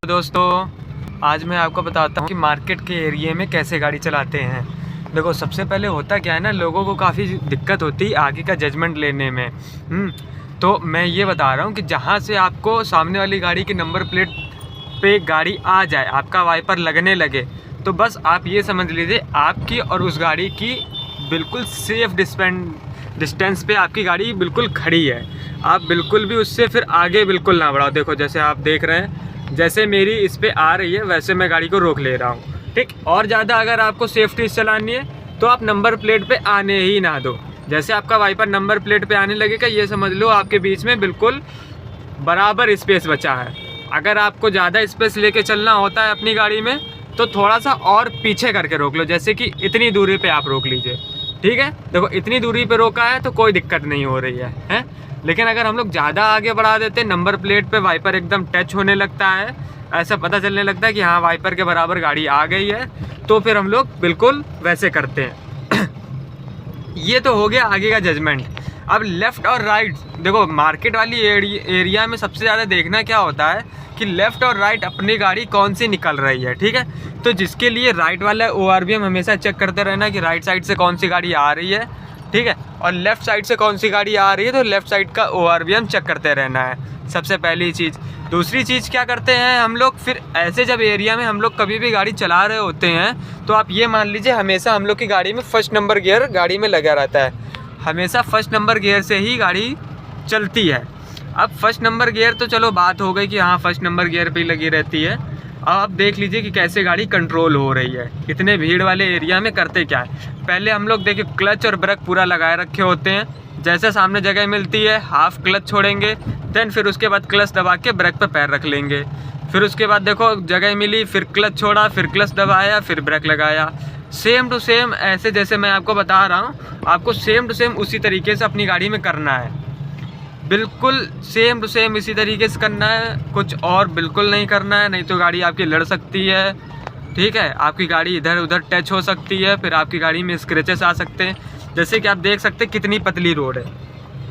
दोस्तों, आज मैं आपको बताता हूँ कि मार्केट के एरिया में कैसे गाड़ी चलाते हैं। देखो, सबसे पहले होता क्या है ना, लोगों को काफ़ी दिक्कत होती है आगे का जजमेंट लेने में। तो मैं ये बता रहा हूँ कि जहाँ से आपको सामने वाली गाड़ी की नंबर प्लेट पे गाड़ी आ जाए, आपका वाइपर लगने लगे, तो बस आप ये समझ लीजिए आपकी और उस गाड़ी की बिल्कुल सेफ डिस्टेंस पे आपकी गाड़ी बिल्कुल खड़ी है। आप बिल्कुल भी उससे फिर आगे बिल्कुल ना बढ़ाओ। देखो, जैसे आप देख रहे हैं, जैसे मेरी इस पे आ रही है वैसे मैं गाड़ी को रोक ले रहा हूँ, ठीक। और ज़्यादा अगर आपको सेफ्टी चलानी है तो आप नंबर प्लेट पे आने ही ना दो। जैसे आपका वाइपर नंबर प्लेट पे आने लगेगा, ये समझ लो आपके बीच में बिल्कुल बराबर स्पेस बचा है। अगर आपको ज़्यादा स्पेस लेके चलना होता है अपनी गाड़ी में तो थोड़ा सा और पीछे करके रोक लो, जैसे कि इतनी दूरी पे आप रोक लीजिए, ठीक है। देखो, इतनी दूरी पे रोका है तो कोई दिक्कत नहीं हो रही है। लेकिन अगर हम लोग ज़्यादा आगे बढ़ा देते, नंबर प्लेट पे वाइपर एकदम टच होने लगता है, ऐसा पता चलने लगता है कि हाँ वाइपर के बराबर गाड़ी आ गई है, तो फिर हम लोग बिल्कुल वैसे करते हैं। ये तो हो गया आगे का जजमेंट। अब लेफ़्ट और राइट, देखो मार्केट वाली एरिया में सबसे ज़्यादा देखना क्या होता है कि लेफ़्ट और राइट अपनी गाड़ी कौन सी निकल रही है, ठीक है। तो जिसके लिए राइट वाला ORVM हमेशा चेक करते रहना कि राइट साइड से कौन सी गाड़ी आ रही है, ठीक है, और लेफ़्ट साइड से कौन सी गाड़ी आ रही है, तो लेफ़्ट साइड का ORVM चेक करते रहना है, सबसे पहली चीज़। दूसरी चीज़ क्या करते हैं हम लोग, फिर ऐसे जब एरिया में हम लोग कभी भी गाड़ी चला रहे होते हैं तो आप ये मान लीजिए हमेशा हम लोग की गाड़ी में फर्स्ट नंबर गियर गाड़ी में लगा रहता है। हमेशा फर्स्ट नंबर गियर से ही गाड़ी चलती है। अब फर्स्ट नंबर गियर तो चलो बात हो गई कि हाँ फर्स्ट नंबर गियर पे ही लगी रहती है। अब आप देख लीजिए कि कैसे गाड़ी कंट्रोल हो रही है। इतने भीड़ वाले एरिया में करते क्या है, पहले हम लोग देखिए क्लच और ब्रेक पूरा लगाए रखे होते हैं। जैसे सामने जगह मिलती है हाफ क्लच छोड़ेंगे, देन फिर उसके बाद क्लच दबा के ब्रेक पे पैर रख लेंगे। फिर उसके बाद देखो जगह मिली, फिर क्लच छोड़ा, फिर क्लच दबाया, फिर ब्रेक लगाया। सेम टू सेम ऐसे जैसे मैं आपको बता रहा हूँ, आपको सेम टू सेम उसी तरीके से अपनी गाड़ी में करना है। बिल्कुल सेम टू सेम इसी तरीके से करना है, कुछ और बिल्कुल नहीं करना है, नहीं तो गाड़ी आपकी लड़ सकती है, ठीक है। आपकी गाड़ी इधर उधर टच हो सकती है, फिर आपकी गाड़ी में स्क्रैचेस आ सकते हैं। जैसे कि आप देख सकते हैं कितनी पतली रोड है।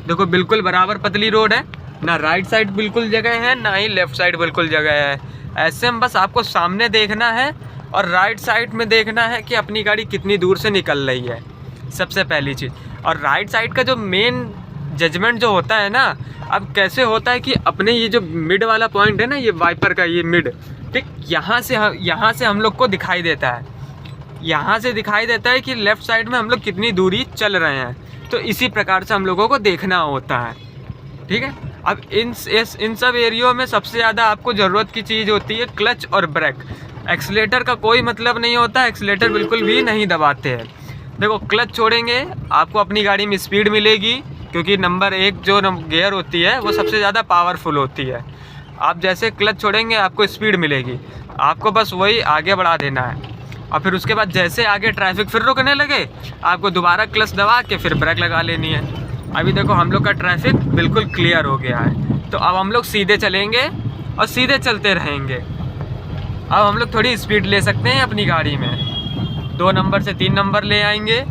देखो बिल्कुल बराबर पतली रोड है, ना राइट साइड बिल्कुल जगह है, ना ही लेफ़्ट साइड बिल्कुल जगह है। ऐसे में बस आपको सामने देखना है और राइट साइड में देखना है कि अपनी गाड़ी कितनी दूर से निकल रही है, सबसे पहली चीज़। और राइट साइड का जो मेन जजमेंट जो होता है ना, अब कैसे होता है कि अपने ये जो मिड वाला पॉइंट है ना, ये वाइपर का ये मिड, ठीक, यहाँ से हम लोग को दिखाई देता है। यहाँ से दिखाई देता है कि लेफ़्ट साइड में हम लोग कितनी दूरी चल रहे हैं। तो इसी प्रकार से हम लोगों को देखना होता है, ठीक है। अब इन सब एरियो में सबसे ज़्यादा आपको ज़रूरत की चीज़ होती है क्लच और ब्रेक। एक्सीलेटर का कोई मतलब नहीं होता, एक्सीलेटर बिल्कुल भी नहीं दबाते हैं। देखो क्लच छोड़ेंगे आपको अपनी गाड़ी में स्पीड मिलेगी, क्योंकि नंबर 1 जो गियर होती है वो सबसे ज़्यादा पावरफुल होती है। आप जैसे क्लच छोड़ेंगे आपको स्पीड मिलेगी, आपको बस वही आगे बढ़ा देना है। और फिर उसके बाद जैसे आगे ट्रैफिक फिर रुकने लगे, आपको दोबारा क्लच दबा के फिर ब्रेक लगा लेनी है। अभी देखो हम लोग का ट्रैफिक बिल्कुल क्लियर हो गया है, तो अब हम लोग सीधे चलेंगे और सीधे चलते रहेंगे। अब हम लोग थोड़ी स्पीड ले सकते हैं अपनी गाड़ी में, 2 नंबर से 3 नंबर ले आएंगे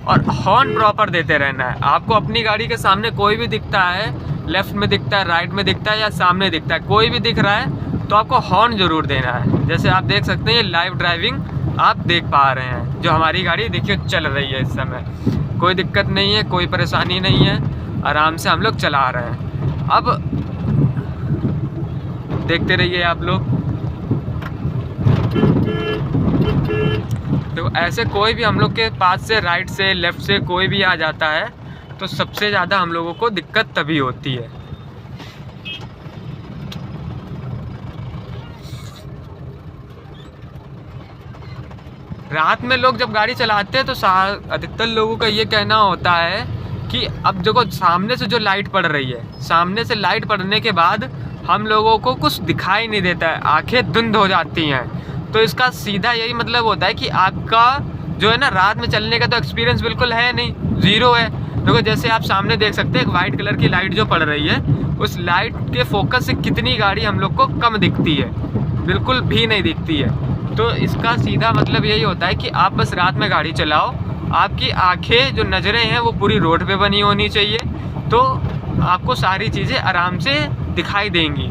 और हॉर्न प्रॉपर देते रहना है। आपको अपनी गाड़ी के सामने कोई भी दिखता है, लेफ़्ट में दिखता है, राइट में दिखता है या सामने दिखता है, कोई भी दिख रहा है तो आपको हॉर्न ज़रूर देना है। जैसे आप देख सकते हैं ये लाइव ड्राइविंग आप देख पा रहे हैं, जो हमारी गाड़ी देखिए चल रही है इस समय, कोई दिक्कत नहीं है, कोई परेशानी नहीं है, आराम से हम लोग चला रहे हैं। अब देखते रहिए आप लोग। तो ऐसे कोई भी हम लोग के पास से राइट से लेफ़्ट से कोई भी आ जाता है तो सबसे ज़्यादा हम लोगों को दिक्कत तभी होती है। रात में लोग जब गाड़ी चलाते हैं तो अधिकतर लोगों का ये कहना होता है कि अब देखो सामने से जो लाइट पड़ रही है, सामने से लाइट पड़ने के बाद हम लोगों को कुछ दिखाई नहीं देता है, आंखें धुंध हो जाती हैं। तो इसका सीधा यही मतलब होता है कि आपका जो है ना रात में चलने का तो एक्सपीरियंस बिल्कुल है नहीं, ज़ीरो है। देखो जैसे आप सामने देख सकते हैं एक वाइट कलर की लाइट जो पड़ रही है, उस लाइट के फोकस से कितनी गाड़ी हम लोग को कम दिखती है, बिल्कुल भी नहीं दिखती है। तो इसका सीधा मतलब यही होता है कि आप बस रात में गाड़ी चलाओ, आपकी आंखें जो नज़रें हैं वो पूरी रोड पे बनी होनी चाहिए, तो आपको सारी चीज़ें आराम से दिखाई देंगी।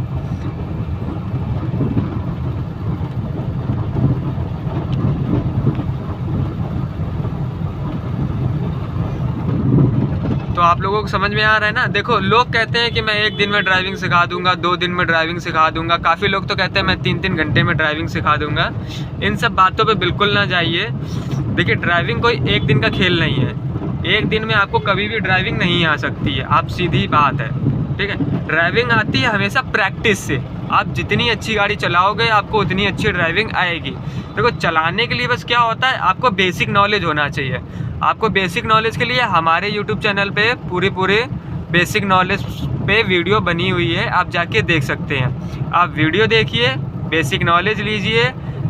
तो आप लोगों को समझ में आ रहा है ना। देखो लोग कहते हैं कि मैं 1 दिन में ड्राइविंग सिखा दूंगा, 2 दिन में ड्राइविंग सिखा दूंगा, काफ़ी लोग तो कहते हैं मैं 3-3 घंटे में ड्राइविंग सिखा दूंगा। इन सब बातों पे बिल्कुल ना जाइए। देखिए ड्राइविंग कोई 1 दिन का खेल नहीं है, 1 दिन में आपको कभी भी ड्राइविंग नहीं आ सकती है, आप सीधी बात है, ठीक है। ड्राइविंग आती है हमेशा प्रैक्टिस से। आप जितनी अच्छी गाड़ी चलाओगे आपको उतनी अच्छी ड्राइविंग आएगी। देखो चलाने के लिए बस क्या होता है, आपको बेसिक नॉलेज होना चाहिए। आपको बेसिक नॉलेज के लिए हमारे यूट्यूब चैनल पे पूरे बेसिक नॉलेज पे वीडियो बनी हुई है, आप जाके देख सकते हैं। आप वीडियो देखिए, बेसिक नॉलेज लीजिए,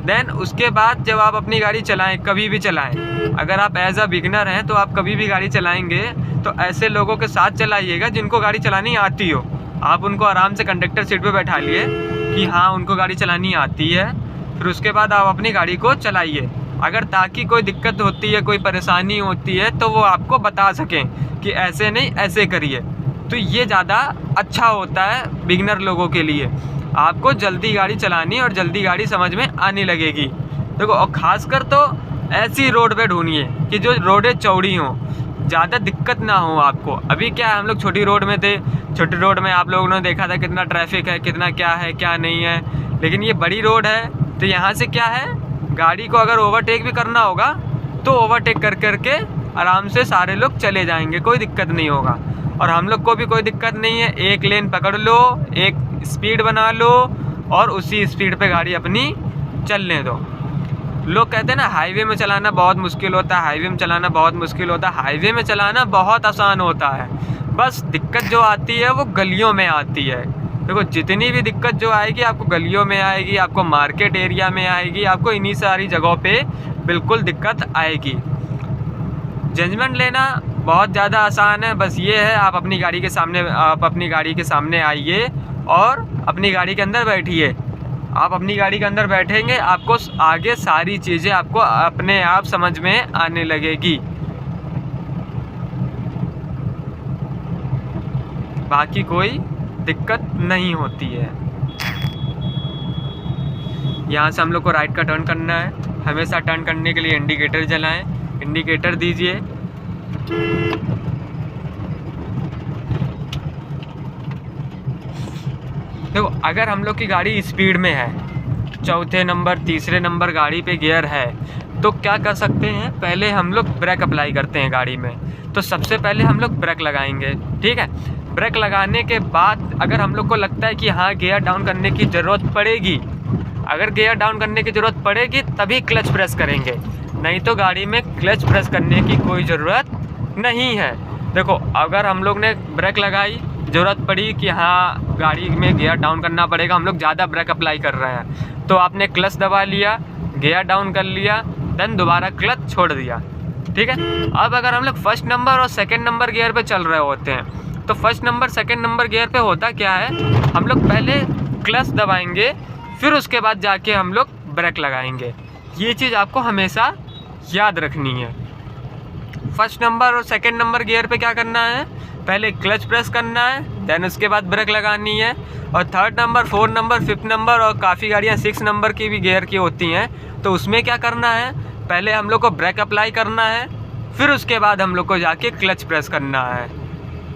देन उसके बाद जब आप अपनी गाड़ी चलाएं, कभी भी चलाएं, अगर आप एज अ बिगनर हैं तो आप कभी भी गाड़ी चलाएंगे तो ऐसे लोगों के साथ चलाइएगा जिनको गाड़ी चलानी आती हो। आप उनको आराम से कंडक्टर सीट पे बैठा लिए कि हाँ उनको गाड़ी चलानी आती है, फिर उसके बाद आप अपनी गाड़ी को चलाइए। अगर ताकि कोई दिक्कत होती है, कोई परेशानी होती है तो वो आपको बता सकें कि ऐसे नहीं ऐसे करिए, तो ये ज़्यादा अच्छा होता है बिगनर लोगों के लिए। आपको जल्दी गाड़ी चलानी और जल्दी गाड़ी समझ में आने लगेगी। देखो और ख़ासकर तो ऐसी रोड पे ढूंढिए कि जो रोडें चौड़ी हों, ज़्यादा दिक्कत ना हो आपको। अभी क्या है, हम लोग छोटी रोड में थे, छोटी रोड में आप लोगों ने देखा था कितना ट्रैफिक है, कितना क्या है क्या नहीं है। लेकिन ये बड़ी रोड है तो यहाँ से क्या है, गाड़ी को अगर ओवरटेक भी करना होगा तो ओवरटेक करके आराम से सारे लोग चले जाएंगे, कोई दिक्कत नहीं होगा। और हम लोग को भी कोई दिक्कत नहीं है, एक लेन पकड़ लो, एक स्पीड बना लो और उसी स्पीड पे गाड़ी अपनी चलने दो। लोग कहते हैं ना हाईवे में चलाना बहुत मुश्किल होता है, हाईवे में चलाना बहुत मुश्किल होता है। हाईवे में चलाना बहुत आसान होता है, बस दिक्कत जो आती है वो गलियों में आती है। देखो जितनी भी दिक्कत जो आएगी आपको गलियों में आएगी, आपको मार्केट एरिया में आएगी, आपको इन्हीं सारी जगहों पे बिल्कुल दिक्कत आएगी। जजमेंट लेना बहुत ज़्यादा आसान है, बस ये है आप अपनी गाड़ी के सामने आइए और अपनी गाड़ी के अंदर बैठिए। आप अपनी गाड़ी के अंदर बैठेंगे, आपको आगे सारी चीज़ें आपको अपने आप समझ में आने लगेगी। बाकी कोई दिक्कत नहीं होती है। यहाँ से हम लोग को राइट का टर्न करना है। हमेशा टर्न करने के लिए इंडिकेटर जलाएं, इंडिकेटर दीजिए। देखो अगर हम लोग की गाड़ी स्पीड में है, चौथे नंबर तीसरे नंबर गाड़ी पे गियर है, तो क्या कर सकते हैं, पहले हम लोग ब्रेक अप्लाई करते हैं गाड़ी में। तो सबसे पहले हम लोग ब्रेक लगाएंगे, ठीक है। ब्रेक लगाने के बाद अगर हम लोग को लगता है कि हाँ गियर डाउन करने की ज़रूरत पड़ेगी, अगर गियर डाउन करने की ज़रूरत पड़ेगी तभी क्लच प्रेस करेंगे, नहीं तो गाड़ी में क्लच प्रेस करने की कोई ज़रूरत नहीं है। देखो अगर हम लोग ने ब्रेक लगाई, ज़रूरत पड़ी कि हाँ गाड़ी में गियर डाउन करना पड़ेगा, हम लोग ज़्यादा ब्रेक अप्लाई कर रहे हैं, तो आपने क्लच दबा लिया, गियर डाउन कर लिया, देन दोबारा क्लच छोड़ दिया, ठीक है। अब अगर हम लोग फर्स्ट नंबर और सेकंड नंबर गियर पे चल रहे होते हैं, तो first number second number gear पे होता क्या है, हम लोग पहले क्लच दबाएंगे, फिर उसके बाद जाके हम लोग ब्रेक लगाएंगे। ये चीज़ आपको हमेशा याद रखनी है। फर्स्ट नंबर और सेकंड नंबर गियर पे क्या करना है, पहले क्लच प्रेस करना है, देन उसके बाद ब्रेक लगानी है। और third number, fourth number, fifth number और काफ़ी गाड़ियाँ 6 नंबर की भी गियर की होती हैं, तो उसमें क्या करना है, पहले हम लोग को ब्रेक अप्लाई करना है, फिर उसके बाद हम लोग को जाके क्लच प्रेस करना है।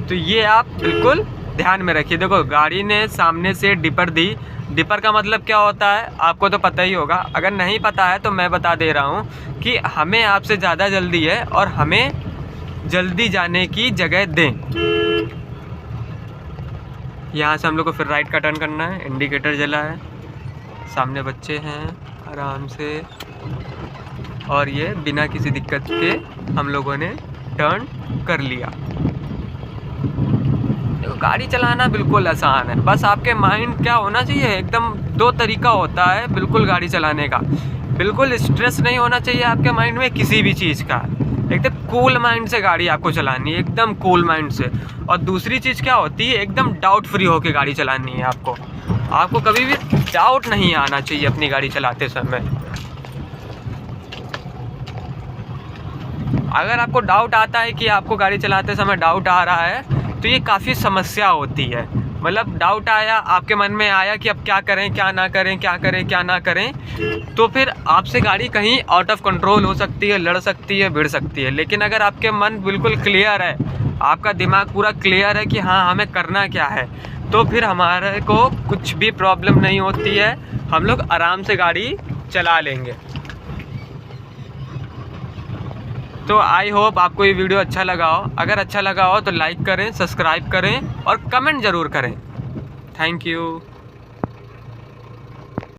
तो ये आप बिल्कुल ध्यान में रखिए। देखो गाड़ी ने सामने से डिपर दी, डिपर का मतलब क्या होता है आपको तो पता ही होगा, अगर नहीं पता है तो मैं बता दे रहा हूँ कि हमें आपसे ज़्यादा जल्दी है और हमें जल्दी जाने की जगह दें। यहाँ से हम लोग को फिर राइट का टर्न करना है, इंडिकेटर जला है, सामने बच्चे हैं आराम से, और ये बिना किसी दिक्कत के हम लोगों ने टर्न कर लिया। देखो गाड़ी चलाना बिल्कुल आसान है, बस आपके माइंड क्या होना चाहिए, एकदम 2 तरीका होता है बिल्कुल गाड़ी चलाने का। बिल्कुल स्ट्रेस नहीं होना चाहिए आपके माइंड में किसी भी चीज़ का, एकदम कूल माइंड से गाड़ी आपको चलानी है, एकदम कूल माइंड से। और दूसरी चीज़ क्या होती है, एकदम डाउट फ्री होकर गाड़ी चलानी है आपको कभी भी डाउट नहीं आना चाहिए अपनी गाड़ी चलाते समय। अगर आपको डाउट आता है कि आपको गाड़ी चलाते समय डाउट आ रहा है, तो ये काफ़ी समस्या होती है। मतलब डाउट आया, आपके मन में आया कि अब क्या करें क्या ना करें, क्या करें क्या ना करें, तो फिर आपसे गाड़ी कहीं आउट ऑफ कंट्रोल हो सकती है, लड़ सकती है, भिड़ सकती है। लेकिन अगर आपके मन बिल्कुल क्लियर है, आपका दिमाग पूरा क्लियर है कि हाँ हमें करना क्या है, तो फिर हमारे को कुछ भी प्रॉब्लम नहीं होती है, हम लोग आराम से गाड़ी चला लेंगे। तो आई होप आपको ये वीडियो अच्छा लगा हो। अगर अच्छा लगा हो तो लाइक करें, सब्सक्राइब करें और कमेंट ज़रूर करें। Thank you.